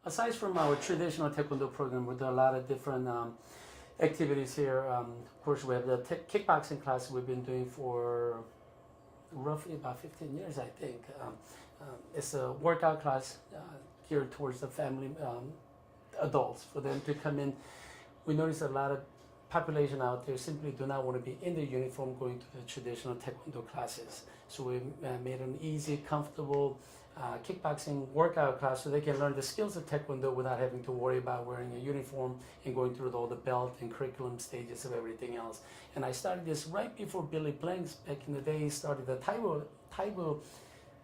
aside from our traditional Taekwondo program, we do a lot of different activities here. Of course, we have the kickboxing class we've been doing for roughly about 15 years, I think. It's a workout class geared towards the family adults for them to come in. We notice a lot of population out there simply do not want to be in their uniform going to the traditional Taekwondo classes. So we made an easy, comfortable kickboxing workout class so they can learn the skills of Taekwondo without having to worry about wearing a uniform and going through all the belt and curriculum stages of everything else. And I started this right before Billy Blanks back in the day. He started the Taibo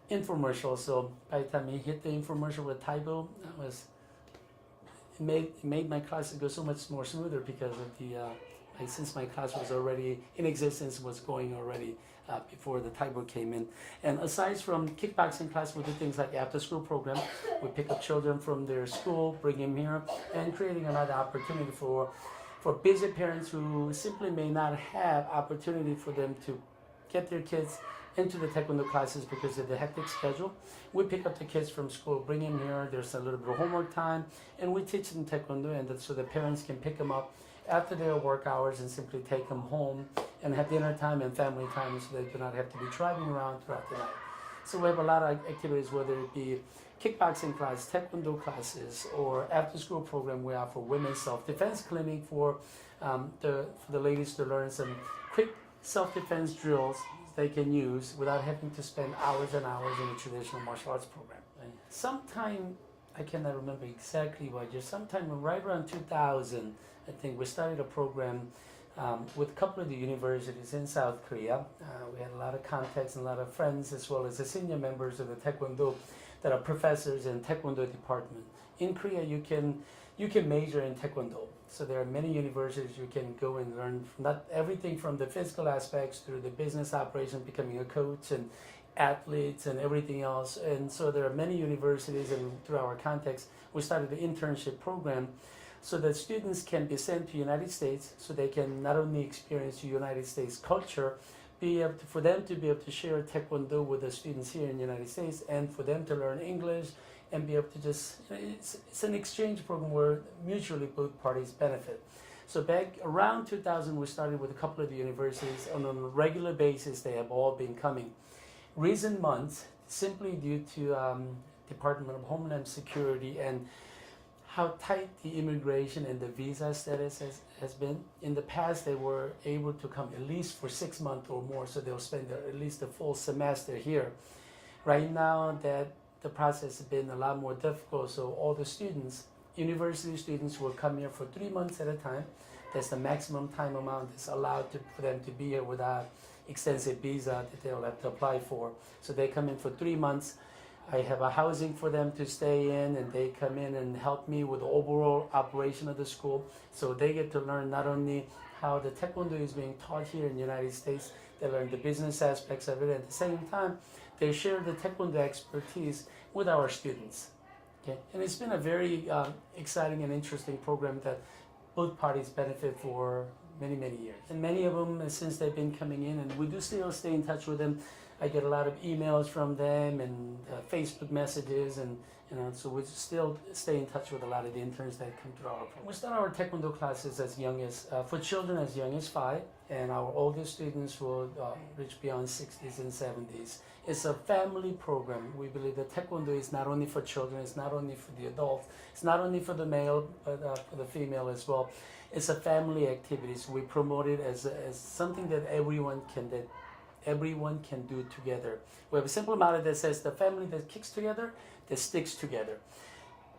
infomercial. So by the time he hit the infomercial with Taibo, it made my classes go so much more smoother because of the since my class was already in existence, was going already before the Taibo came in. And aside from kickboxing class, we do things like after school program. We pick up children from their school, bring them here, and creating another opportunity for busy parents who simply may not have opportunity for them to get their kids into the Taekwondo classes because of the hectic schedule. We pick up the kids from school, bring them here, there's a little bit of homework time, and we teach them Taekwondo, and so the parents can pick them up after their work hours and simply take them home and have dinner time and family time so they do not have to be driving around throughout the night. So we have a lot of activities, whether it be kickboxing class, Taekwondo classes, or after school program. We offer women's self-defense clinic for the ladies to learn some quick self-defense drills they can use without having to spend hours and hours in a traditional martial arts program. Sometime, I cannot remember exactly what year, sometime right around 2000, I think we started a program with a couple of the universities in South Korea. We had a lot of contacts and a lot of friends, as well as the senior members of the Taekwondo that are professors in Taekwondo department. In Korea, you can major in Taekwondo. So there are many universities you can go and learn from not everything from the physical aspects through the business operation, becoming a coach and athletes and everything else. And so there are many universities, and through our contacts, we started the internship program so that students can be sent to United States so they can not only experience the United States culture, for them to be able to share Taekwondo with the students here in the United States, and for them to learn English and be able to just, it's an exchange program where mutually both parties benefit. So back around 2000, we started with a couple of the universities, and on a regular basis, they have all been coming. Recent months, simply due to Department of Homeland Security and how tight the immigration and the visa status has been. In the past, they were able to come at least for 6 months or more, so they'll spend at least a full semester here. Right now, that the process has been a lot more difficult, so all the students, university students, will come here for 3 months at a time. That's the maximum time amount that's allowed for them to be here without extensive visa that they'll have to apply for. So they come in for 3 months. I have a housing for them to stay in, and they come in and help me with the overall operation of the school. So they get to learn not only how the Taekwondo is being taught here in the United States, they learn the business aspects of it. At the same time, they share the Taekwondo expertise with our students. Okay? And it's been a very exciting and interesting program that both parties benefit for many, many years. And many of them, since they've been coming in, and we do still stay in touch with them. I get a lot of emails from them and Facebook messages, and so we still stay in touch with a lot of the interns that come through our program. We start our Taekwondo classes as young as, for children as young as 5, and our oldest students will reach beyond 60s and 70s. It's a family program. We believe that Taekwondo is not only for children, it's not only for the adults, it's not only for the male, but for the female as well. It's a family activity, so we promote it as something that everyone can do together. We have a simple motto that says, the family that kicks together, that sticks together.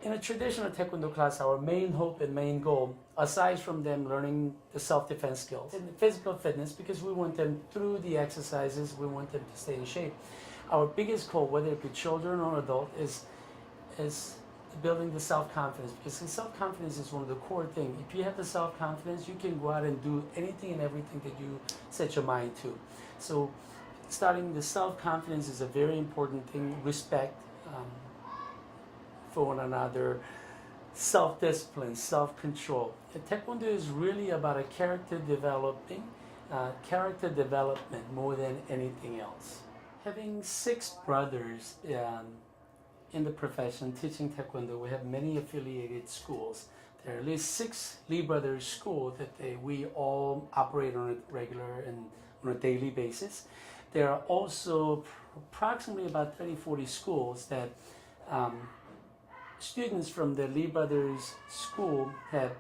In a traditional Taekwondo class, our main hope and main goal, aside from them learning the self-defense skills and the physical fitness, because we want them through the exercises, we want them to stay in shape. Our biggest goal, whether it be children or adult, is building the self-confidence, because the self-confidence is one of the core things. If you have the self-confidence, you can go out and do anything and everything that you set your mind to. So starting the self-confidence is a very important thing. Respect for one another, self-discipline, self-control. And Taekwondo is really about a character development more than anything else. Having 6 brothers in the profession teaching Taekwondo, we have many affiliated schools. There are at least 6 Lee Brothers schools that we all operate on a regular and on a daily basis. There are also approximately about 30-40 schools that students from the Lee Brothers school have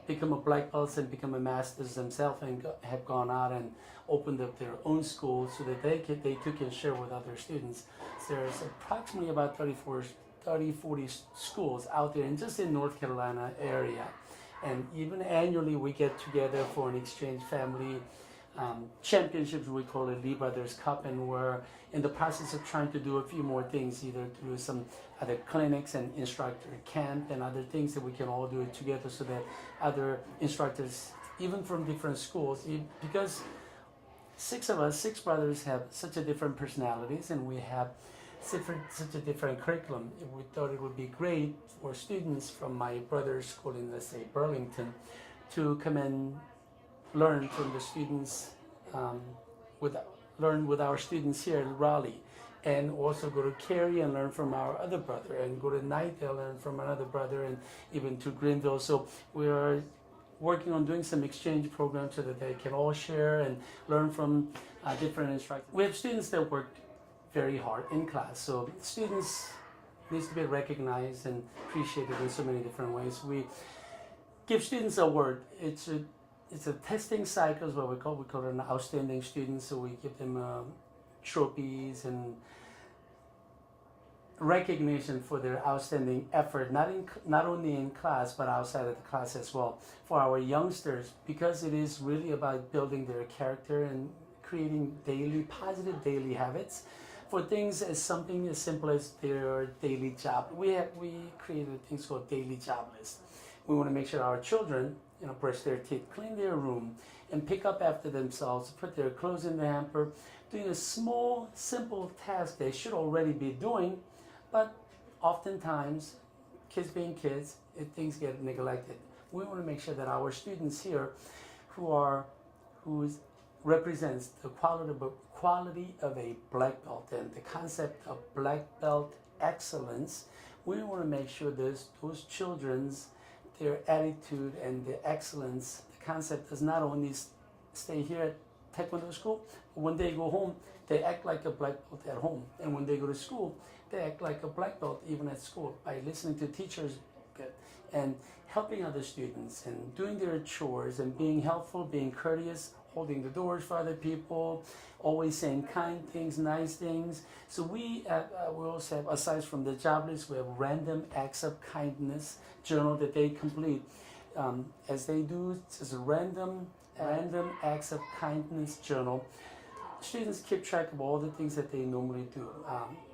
become a black belts and become a masters themselves and have gone out and opened up their own schools so that they too can share with other students. So there's approximately about 40 schools out there and just in North Carolina area. And even annually we get together for an exchange family championships, we call it Lee Brothers Cup, and we're in the process of trying to do a few more things, either through some other clinics and instructor camp and other things that we can all do it together so that other instructors, even from different schools, because 6 of us, 6 brothers, have such a different personalities and we have such a different curriculum. We thought it would be great for students from my brother's school in, let's say, Burlington, to come and learn from the students, learn with our students here in Raleigh, and also go to Cary and learn from our other brother, and go to Nightdale, learn from another brother, and even to Greenville. So we are working on doing some exchange programs so that they can all share and learn from different instructors. We have students that work very hard in class, so students needs to be recognized and appreciated in so many different ways. We give students a award. It's a testing cycle, is what we call it an outstanding student. So we give them trophies and recognition for their outstanding effort, not only in class but outside of the class as well. For our youngsters, because it is really about building their character and creating positive daily habits. For things as something as simple as their daily job, we created things called daily job list. We want to make sure our children, brush their teeth, clean their room, and pick up after themselves, put their clothes in the hamper, doing a small, simple task they should already be doing, but oftentimes, kids being kids, things get neglected. We want to make sure that our students here, who represents the quality of a black belt and the concept of black belt excellence, we want to make sure those children's their attitude and the excellence, the concept does not only stay here at Taekwondo school, but when they go home, they act like a black belt at home. And when they go to school, they act like a black belt even at school by listening to teachers and helping other students and doing their chores and being helpful, being courteous, holding the doors for other people, always saying kind things, nice things. So we also have, aside from the job list, we have random acts of kindness journal that they complete. As they do, it's a random acts of kindness journal. Students keep track of all the things that they normally do.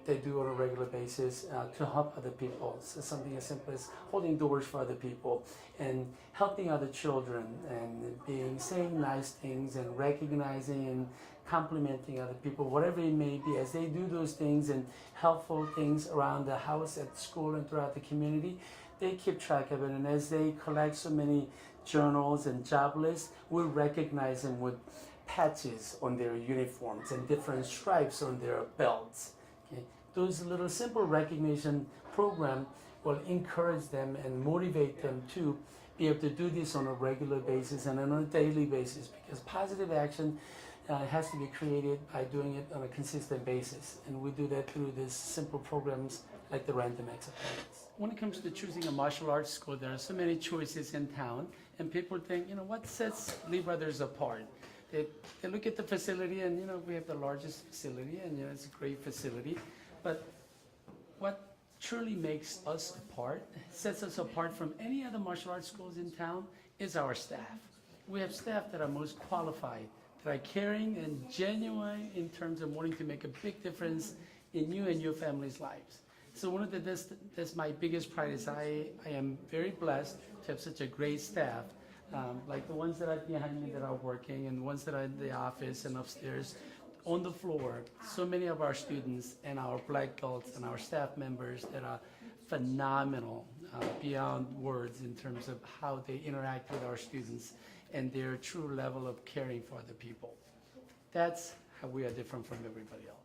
They do on a regular basis to help other people. So something as simple as holding doors for other people and helping other children and saying nice things and recognizing and complimenting other people, whatever it may be. As they do those things and helpful things around the house, at school, and throughout the community, they keep track of it. And as they collect so many journals and job lists, we recognize them with patches on their uniforms and different stripes on their belts. Okay? Those little simple recognition program will encourage them and motivate them to be able to do this on a regular basis and on a daily basis, because positive action has to be created by doing it on a consistent basis. And we do that through these simple programs like the Random Acts of Kindness. When it comes to choosing a martial arts school, there are so many choices in town, and people think, what sets Lee Brothers apart? They look at the facility, and we have the largest facility, and it's a great facility. But what truly makes us apart, sets us apart from any other martial arts schools in town, is our staff. We have staff that are most qualified, that are caring and genuine in terms of wanting to make a big difference in you and your family's lives. So that's my biggest pride, is I am very blessed to have such a great staff. Like the ones that are behind me that are working, and the ones that are in the office and upstairs on the floor. So many of our students and our black belts and our staff members that are phenomenal, beyond words, in terms of how they interact with our students and their true level of caring for other people. That's how we are different from everybody else.